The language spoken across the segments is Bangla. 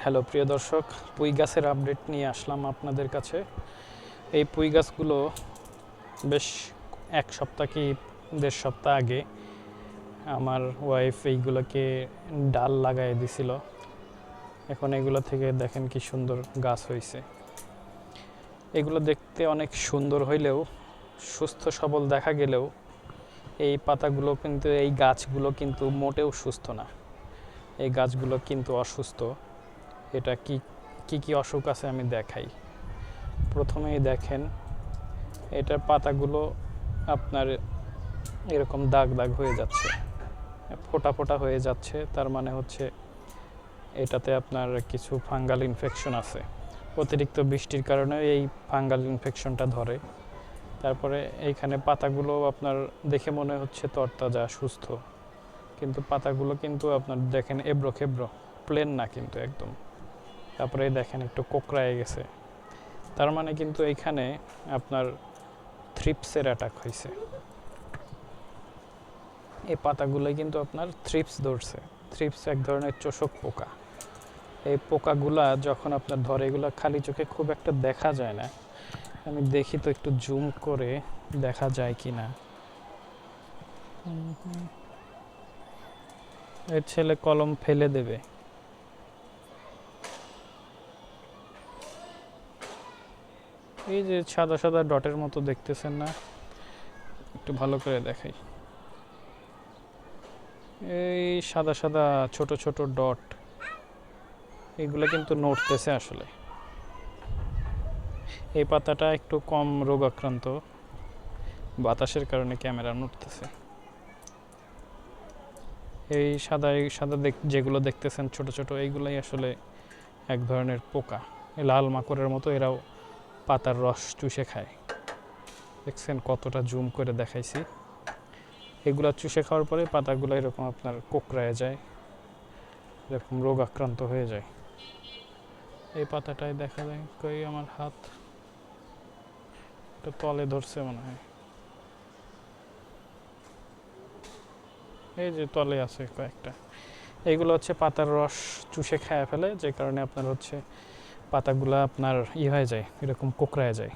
হ্যালো প্রিয় দর্শক, পুঁই গাছের আপডেট নিয়ে আসলাম আপনাদের কাছে। এই পুঁই গাছগুলো বেশ এক সপ্তাহ কি 1.5 সপ্তাহ আগে আমার ওয়াইফ এইগুলোকে ডাল লাগাই দিছিল। এখন এগুলো থেকে দেখেন কি সুন্দর গাছ হয়েছে। এগুলো দেখতে অনেক সুন্দর হইলেও, সুস্থ সবল দেখা গেলেও, এই পাতাগুলো কিন্তু, এই গাছগুলো কিন্তু মোটেও সুস্থ না। এই গাছগুলো কিন্তু অসুস্থ। এটা কি কি কি অসুখ আছে আমি দেখাই। প্রথমেই দেখেন, এটার পাতাগুলো আপনার এরকম দাগ দাগ হয়ে যাচ্ছে, ফোটা ফোটা হয়ে যাচ্ছে। তার মানে হচ্ছে এটাতে আপনার কিছু ফাঙ্গাল ইনফেকশন আছে। অতিরিক্ত বৃষ্টির কারণে এই ফাঙ্গাল ইনফেকশনটা ধরে। তারপরে এইখানে পাতাগুলো আপনার দেখে মনে হচ্ছে তরতাজা সুস্থ, কিন্তু পাতাগুলো কিন্তু আপনার দেখেন এবড়ো খেবড়ো, প্লেন না কিন্তু একদম। তারপরে দেখেন একটু কোঁকড়ায় গেছে। তার মানে কিন্তু এইখানে আপনার থ্রিপসের অ্যাটাক হয়েছে। এই পাতাগুলোই কিন্তু আপনার থ্রিপস ধরছে। থ্রিপস এক ধরনের চোষক পোকা। এই পোকাগুলা যখন আপনার ধরে, এগুলো খালি চোখে খুব একটা দেখা যায় না। আমি দেখি তো একটু জুম করে দেখা যায় কি না। এর ছেলে কলম ফেলে দেবে। এই যে সাদা সাদা ডটের মতো দেখতেছেন না, একটু ভালো করে দেখাই। এই সাদা সাদা ছোট ছোট ডট, এগুলো কিন্তু নড়তেছে আসলে। এই পাতাটা একটু কম রোগাক্রান্ত, বাতাসের কারণে ক্যামেরা নড়তেছে। এই সাদা যেগুলো দেখতেছেন ছোট ছোট, এইগুলাই আসলে এক ধরনের পোকা। এই লাল মাকড়ের মতো এরাও পাতার রস চুষে খায়। দেখছেন কতটা জুম করে দেখাইছি। এগুলা চুষে খাওয়ার পরে পাতাগুলো এরকম আপনার কোঁকড়ায় যায়, এরকম রোগাক্রান্ত হয়ে যায়। এই পাতাটায় দেখা যায়, কই আমার হাত একটা তলে ধরছে মনে হয়, এই যে তলে আছে কয়েকটা। এইগুলো হচ্ছে পাতার রস চুষে খায় ফেলে, যে কারণে আপনার হচ্ছে পাতাগুলো আপনার হয়ে যায়, এরকম কোঁকড়ায় যায়।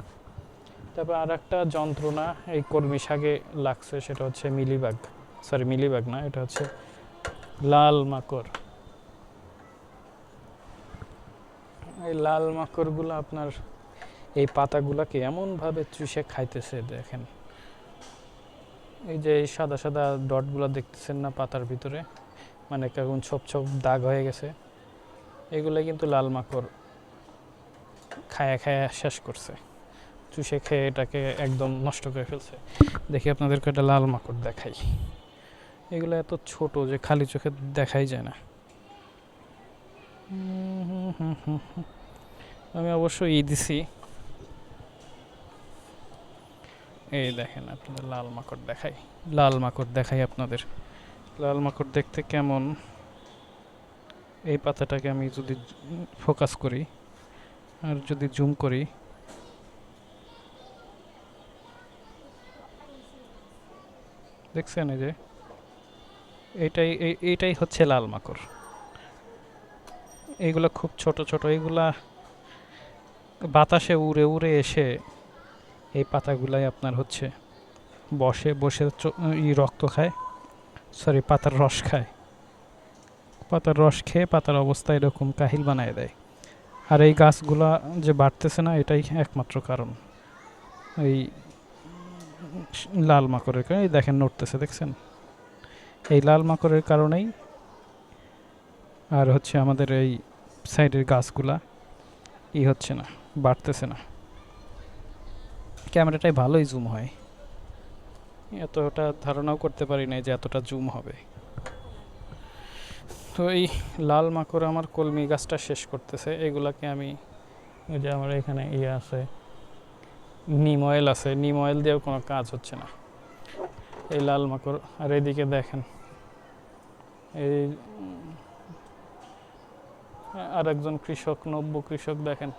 তারপর আর একটা যন্ত্রণা এই কলমি শাকে লাগছে, সেটা হচ্ছে মিলিবাগ। সরি, মিলিবাগ না, এটা হচ্ছে লাল মাকড়। এই লাল মাকড়গুলো আপনার এই পাতাগুলোকে এমনভাবে চুষে খাইতেছে দেখেন। এই যে এই সাদা সাদা ডটগুলো দেখতেছেন না পাতার ভিতরে, মানে কেমন ছোপ ছোপ দাগ হয়ে গেছে, এগুলো কিন্তু লাল মাকড় খায়া খায়া শেষ করছে, চুষে খেয়ে এটাকে একদম নষ্ট করে ফেলছে। দেখি আপনাদেরকে একটা লাল মাকড় দেখাই। এগুলো এত ছোট যে খালি চোখে দেখাই যায় না। আমি অবশ্য দিছি। এই দেখেন, আপনাদের লাল মাকড় দেখাই, লাল মাকড় দেখাই আপনাদের। লাল মাকড় দেখতে কেমন, এই পাতাটাকে আমি যদি ফোকাস করি আর যদি জুম করি, দেখছেন এই যে এইটাই হচ্ছে লাল মাকড়। এইগুলা খুব ছোট ছোট, এইগুলা বাতাসে উড়ে উড়ে এসে এই পাতাগুলাই আপনার হচ্ছে বসে বসে রক্ত খায়, সরি পাতার রস খায়। পাতার রস খেয়ে পাতার অবস্থা এরকম কাহিল বানায় দেয়। আর এই গাছগুলা যে বাড়তেছে না, এটাই একমাত্র কারণ এই লাল মাকড়ের কারণে। দেখেন নড়তেছে, দেখছেন? এই লাল মাকড়ের কারণেই আর হচ্ছে আমাদের এই সাইডের গাছগুলা হচ্ছে না, বাড়তেছে না। ক্যামেরাটাই ভালোই জুম হয়, এতটা ধারণাও করতে পারি না যে এতটা জুম হবে। তো এই লাল মাকড় আমার কলমি গাছটা শেষ করতেছে। এগুলাকে আমি, ওই যে আমার এখানে আছে নিম অয়েল আছে, নিম অয়েল দিয়েও কোনো কাজ হচ্ছে না এই লাল মাকড়। আর এদিকে দেখেন, এই আর একজন কৃষক, নব্য কৃষক, দেখেন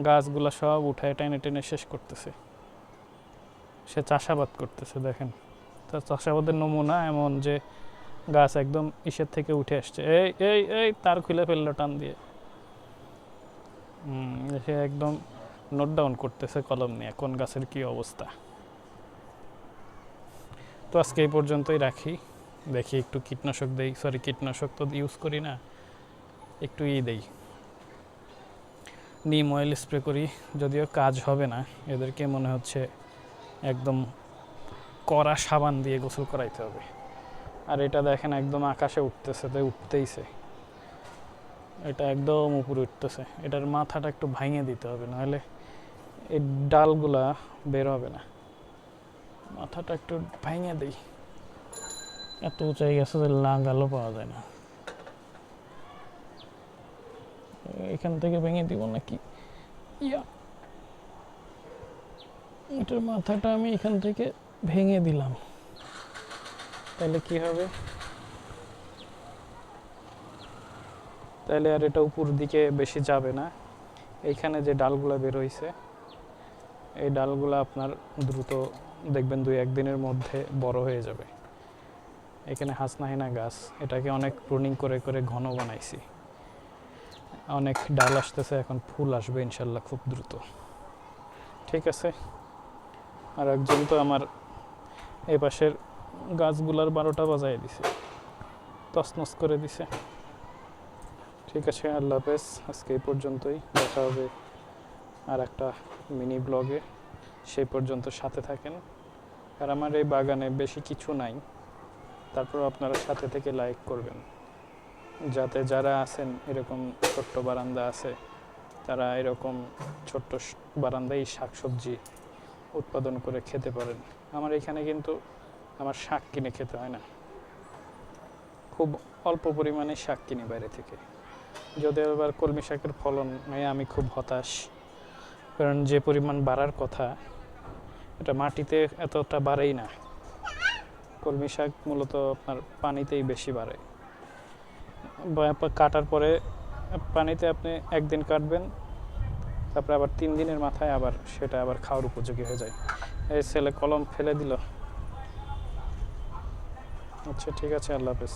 গাছগুলা সব উঠায় টেনে টেনে শেষ করতেছে। সে চাষাবাদ করতেছে, দেখেন তার চাষাবাদের নমুনা এমন যে গাছ একদম ইসের থেকে উঠে আসছে। এই এই এই তার খুলে ফেললো টান দিয়ে। সে একদম নোট ডাউন করতেছে কলম নিয়ে কোন গাছের কি অবস্থা। তো আজকে এই পর্যন্তই রাখি, দেখি একটু কীটনাশক দেই, সরি কীটনাশক তো ইউজ করি না, একটু দেই, নিম অয়েল স্প্রে করি, যদিও কাজ হবে না, এদেরকে মনে হচ্ছে একদম কড়া সাবান দিয়ে গোসল করাইতে হবে। আর এটা দেখেন একদম আকাশে উঠতেছে, তাই উঠতেইছে, এটা একদম উপরে উঠতেছে, এটার মাথাটা একটু ভাঙিয়ে দিতে হবে, নাহলে এই ডালগুলা বের হবে না। মাথাটা একটু ভাঙিয়ে দিই, এত উঁচাই গেছে যে লাগালও পাওয়া যায় না। এখান থেকে ভেঙে দিব নাকি? ইয়া, এটার মাথাটা আমি এখান থেকে ভেঙে দিলাম, তাহলে কি হবে? তাহলে আর এটা উপর দিকে বেশি যাবে না। এইখানে যে ডালগুলা বের হইছে, এই ডালগুলা আপনার দ্রুত দেখবেন 2-1 দিনের মধ্যে বড় হয়ে যাবে। এখানে হাসনাহেনা গাছ, এটাকে অনেক প্রুনিং করে করে ঘন বানাইছি, অনেক ডাল আসতেছে, এখন ফুল আসবে ইনশাল্লাহ খুব দ্রুত। ঠিক আছে, আর একজন তো আমার এই পাশের গাছগুলার 12টা বাজায় দিছে, তছনছ করে দিছে। ঠিক আছে, আল্লাহ হাফেজ, আজকে এই পর্যন্তই, দেখা হবে আর একটা মিনি ব্লগে, সেই পর্যন্ত সাথে থাকেন। আর আমার এই বাগানে বেশি কিছু নাই, তারপর আপনারা সাথে থেকে লাইক করবেন, যাতে যারা আছেন এরকম ছোট্ট বারান্দা আছে, তারা এরকম ছোট্ট বারান্দায় শাকসবজি উৎপাদন করে খেতে পারেন। আমার এখানে কিন্তু আমার শাক কিনে খেতে হয় না, খুব অল্প পরিমাণে শাক কিনি বাইরে থেকে। যদিও এবার কলমি শাকের ফলন নিয়ে আমি খুব হতাশ, কারণ যে পরিমাণ বাড়ার কথা এটা মাটিতে এতটা বাড়েই না। কলমি শাক মূলত আপনার পানিতেই বেশি বাড়ে, কাটার পরে পানিতে আপনি একদিন কাটবেন, তারপরে আবার 3 দিনের মাথায় আবার সেটা আবার খাওয়ার উপযোগী হয়ে যায়। এই ছেলে কলম ফেলে দিল। আচ্ছা ঠিক আছে, আল্লাহ হাফেজ।